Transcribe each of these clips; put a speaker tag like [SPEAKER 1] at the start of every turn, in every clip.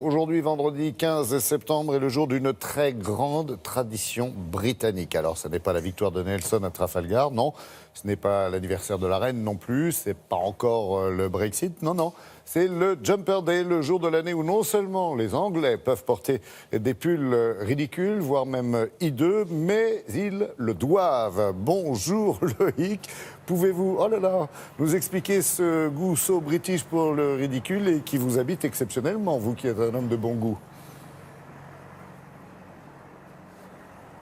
[SPEAKER 1] Aujourd'hui, vendredi 15 septembre, est le jour d'une très grande tradition britannique. Alors, ce n'est pas la victoire de Nelson à Trafalgar, non. Ce n'est pas l'anniversaire de la reine non plus. C'est pas encore le Brexit, non, non. C'est le Jumper Day, le jour de l'année où non seulement les Anglais peuvent porter des pulls ridicules, voire même hideux, mais ils le doivent. Bonjour Loïc, pouvez-vous, oh là là, nous expliquer ce goût so british pour le ridicule et qui vous habite exceptionnellement, vous qui êtes un homme de bon goût?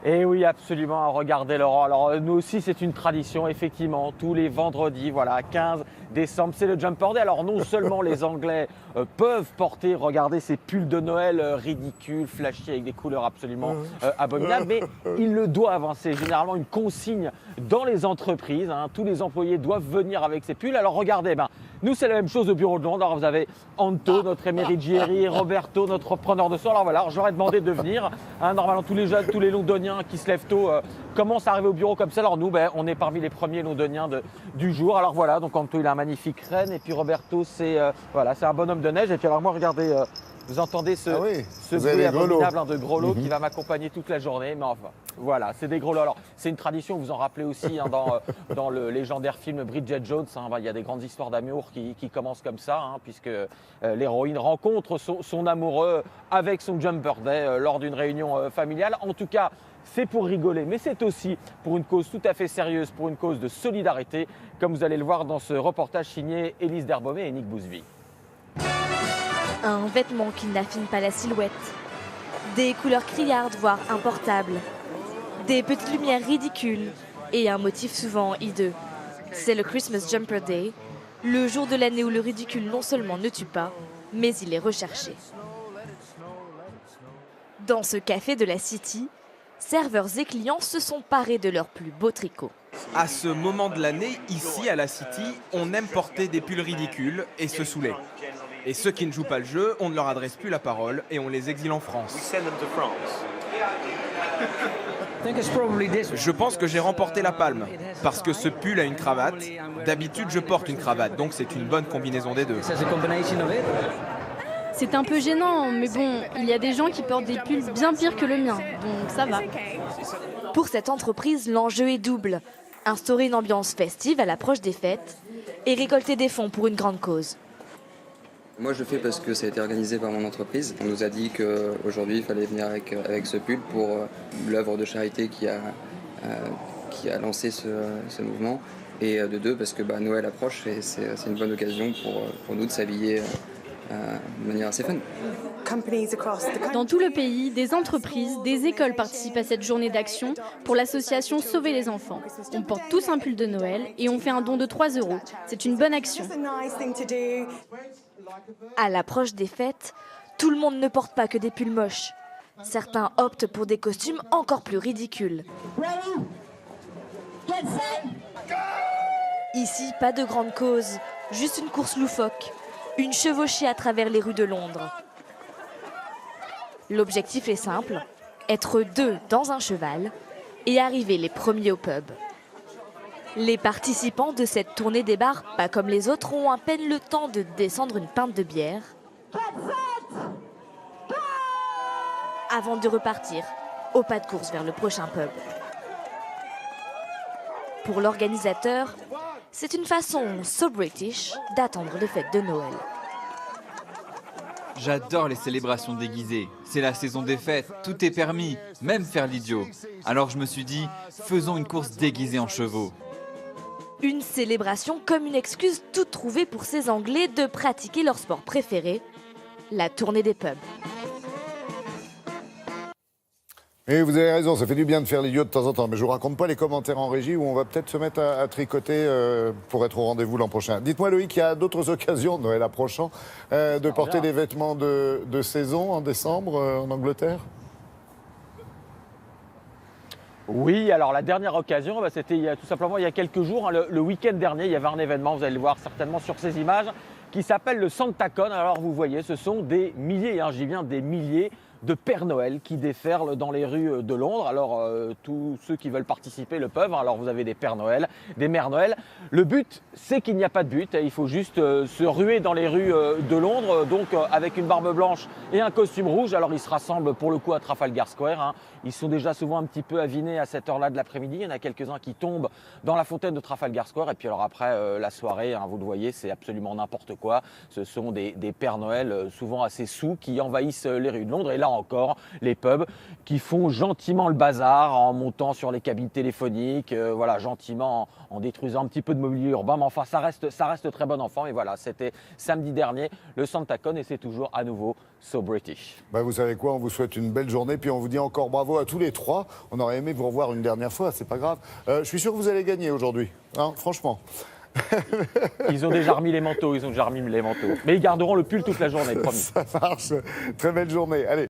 [SPEAKER 2] Et oui, absolument, regardez Laurent. Alors nous aussi, c'est une tradition, effectivement, tous les vendredis, voilà, 15 décembre, c'est le Jumper Day. Alors non seulement les Anglais peuvent porter, regardez, ces pulls de Noël ridicules, flashy, avec des couleurs absolument abominables, mais ils le doivent, hein. C'est généralement une consigne dans les entreprises, hein. Tous les employés doivent venir avec ces pulls. Alors regardez, nous, c'est la même chose au bureau de Londres. Alors, vous avez Anto, notre émérite Roberto, notre preneur de son. Alors voilà, je leur ai demandé de venir. Hein, normalement, tous les jeunes, tous les londoniens qui se lèvent tôt commencent à arriver au bureau comme ça. Alors nous, on est parmi les premiers londoniens du jour. Alors voilà, donc Anto, il a un magnifique renne. Et puis Roberto, c'est un bonhomme de neige. Et puis alors moi, regardez, vous entendez ce bruit abominable de grelots qui va m'accompagner toute la journée. Mais enfin, voilà, c'est des grelots. Alors, c'est une tradition, vous en rappelez aussi, hein, dans le légendaire film Bridget Jones. Hein, il y a des grandes histoires d'amour qui commencent comme ça, hein, puisque l'héroïne rencontre son amoureux avec son Jumper Day lors d'une réunion familiale. En tout cas, c'est pour rigoler, mais c'est aussi pour une cause tout à fait sérieuse, pour une cause de solidarité, comme vous allez le voir dans ce reportage signé Élise Derbaumet et Nick Bousby.
[SPEAKER 3] Un vêtement qui n'affine pas la silhouette, des couleurs criardes voire importables, des petites lumières ridicules et un motif souvent hideux. C'est le Christmas Jumper Day, le jour de l'année où le ridicule non seulement ne tue pas, mais il est recherché. Dans ce café de la City, serveurs et clients se sont parés de leurs plus beaux tricots.
[SPEAKER 4] À ce moment de l'année, ici à la City, on aime porter des pulls ridicules et se saouler. Et ceux qui ne jouent pas le jeu, on ne leur adresse plus la parole et on les exile en France. Je pense que j'ai remporté la palme, parce que ce pull a une cravate. D'habitude, je porte une cravate, donc c'est une bonne combinaison des deux.
[SPEAKER 5] C'est un peu gênant, mais bon, il y a des gens qui portent des pulls bien pires que le mien, donc ça va.
[SPEAKER 3] Pour cette entreprise, l'enjeu est double. Instaurer une ambiance festive à l'approche des fêtes et récolter des fonds pour une grande cause.
[SPEAKER 6] Moi, je le fais parce que ça a été organisé par mon entreprise. On nous a dit qu'aujourd'hui, il fallait venir avec ce pull pour l'œuvre de charité qui a lancé ce mouvement. Et de deux, parce que Noël approche et c'est une bonne occasion pour nous de s'habiller de manière assez fun.
[SPEAKER 5] Dans tout le pays, des entreprises, des écoles participent à cette journée d'action pour l'association Sauver les enfants. On porte tous un pull de Noël et on fait un don de 3 €. C'est une bonne action.
[SPEAKER 3] À l'approche des fêtes, tout le monde ne porte pas que des pulls moches. Certains optent pour des costumes encore plus ridicules. Ici, pas de grande cause, juste une course loufoque, une chevauchée à travers les rues de Londres. L'objectif est simple, être 2 dans un cheval et arriver les premiers au pub. Les participants de cette tournée des bars, pas comme les autres, ont à peine le temps de descendre une pinte de bière avant de repartir au pas de course vers le prochain pub. Pour l'organisateur, c'est une façon so british d'attendre les fêtes de Noël.
[SPEAKER 7] J'adore les célébrations déguisées. C'est la saison des fêtes, tout est permis, même faire l'idiot. Alors je me suis dit, faisons une course déguisée en chevaux.
[SPEAKER 3] Une célébration comme une excuse toute trouvée pour ces Anglais de pratiquer leur sport préféré, la tournée des pubs.
[SPEAKER 1] Et vous avez raison, ça fait du bien de faire l'idiot de temps en temps. Mais je ne vous raconte pas les commentaires en régie où on va peut-être se mettre à tricoter pour être au rendez-vous l'an prochain. Dites-moi Loïc, il y a d'autres occasions, Noël approchant, de porter des vêtements de saison en décembre en Angleterre?
[SPEAKER 2] Oui, alors la dernière occasion, c'était tout simplement il y a quelques jours, hein, le week-end dernier, il y avait un événement, vous allez le voir certainement sur ces images, qui s'appelle le SantaCon. Alors vous voyez, ce sont des milliers, je dis bien des milliers de Père Noël qui déferlent dans les rues de Londres. Alors tous ceux qui veulent participer le peuvent. Alors vous avez des Pères Noël, des Mères Noël. Le but, c'est qu'il n'y a pas de but. Il faut juste se ruer dans les rues de Londres, donc avec une barbe blanche et un costume rouge. Alors ils se rassemblent pour le coup à Trafalgar Square, hein. Ils sont déjà souvent un petit peu avinés à cette heure-là de l'après-midi. Il y en a quelques-uns qui tombent dans la fontaine de Trafalgar Square. Et puis alors après la soirée, hein, vous le voyez, c'est absolument n'importe quoi. Ce sont des Pères Noël souvent assez saouls qui envahissent les rues de Londres. Et là encore, les pubs qui font gentiment le bazar en montant sur les cabines téléphoniques, voilà, gentiment en détruisant un petit peu de mobilier urbain. Mais enfin, ça reste très bon enfant. Et voilà, c'était samedi dernier, le SantaCon, et c'est toujours à nouveau So British.
[SPEAKER 1] Bah, vous savez quoi, on vous souhaite une belle journée, puis on vous dit encore bravo à tous les trois. On aurait aimé vous revoir une dernière fois, c'est pas grave. Je suis sûr que vous allez gagner aujourd'hui, hein, franchement.
[SPEAKER 2] Ils ont déjà remis les manteaux, Mais ils garderont le pull toute la journée, promis.
[SPEAKER 1] Ça marche. Très belle journée. Allez.